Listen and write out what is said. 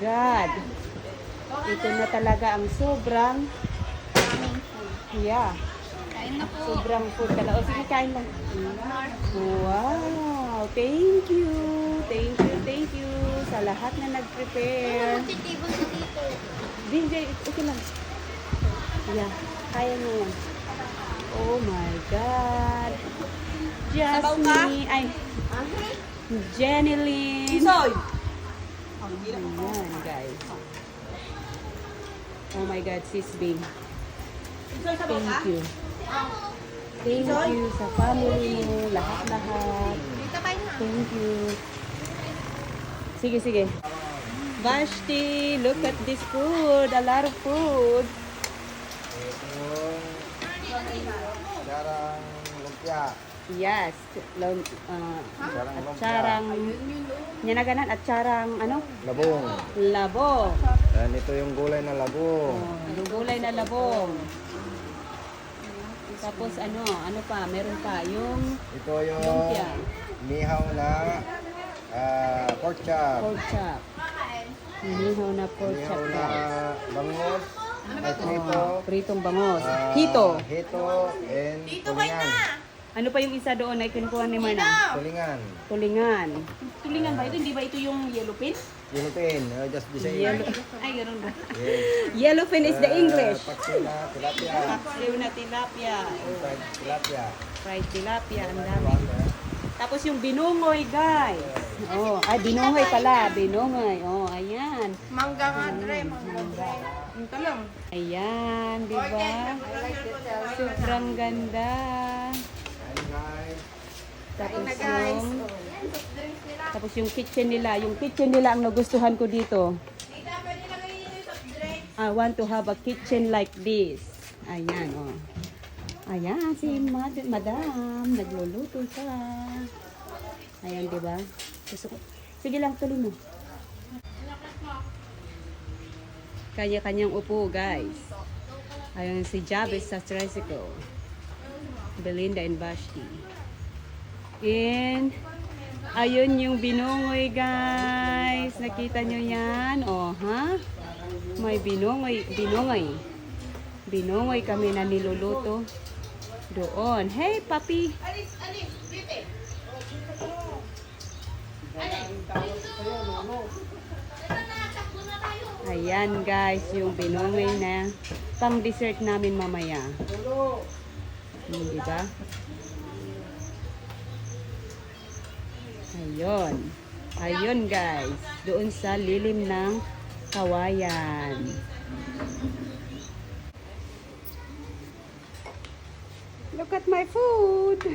God. Ito na talaga ang sobrang, yeah, Kain na po. sobrang food ka na. O sige, kain lang. Wow, thank you. Thank you sa lahat na nag-prepare. Titibon si Tito. DJ, okay lang. Yeah, kaya mo yan. Oh my God. Sabaw ka? Jasmine, ay, Jenilyn. Soy! Ayan, guys. Oh my God, sis Bing. Thank you. Thank you sa family mo, lahat-lahat. Dito kain na. Thank you. Sige. Vashti, look at this food. A lot of food. Jarang lumpia. Yes. Atsarang, nyanaganan, atsarang, ano? Labong. Labong. Yan, ito yung gulay na labong. Oh, yung gulay na labong. Tapos ano pa, meron pa yung Ito yung lumpia, nihaw na pork chop. pork chop. Inihaw na pork Nihaw chop. na bangus. Ay, trito. Pritong bangos. Hito. Hito and tulingan. Ano pa yung isa doon na kinukuha ni Marna? Tulingan. Tulingan. Tulingan ba ito? Hindi ba ito yung yellowfin? Yellowfin. Just the same. Ay, ganoon ba? Yes. Yellowfin is the English. Paksiw na tilapia. Paksiw na tilapia. Fried tilapia. Fried tilapia. Ang dami. Tapos yung binungoy, guys. Oh, ay binungoy pala. Binungoy. Oh, ayan. Mangga nga, Dre. Mangga. Ito lang. Ayan, di ba? Sobrang ganda. Ayan, guys. Tapos yung kitchen nila ang nagustuhan ko dito. I want to have a kitchen like this. Ayan, oh. Ayan, si madam, nagluluto siya. Ayan, di ba? Sige lang, tuloy mo. Kanya-kanyang upo, guys. Ayan si Jabez sa tricycle. Belinda and Vashti. And, ayun yung binungoy, guys. Nakita nyo yan? Oh, ha? May binungoy. Binungoy kami na niluluto doon. Hey, papi! Ayan, guys, yung binungoy na pang dessert namin mamaya. Diba? Ayun, guys. Doon sa lilim ng kawayan. Look at my food!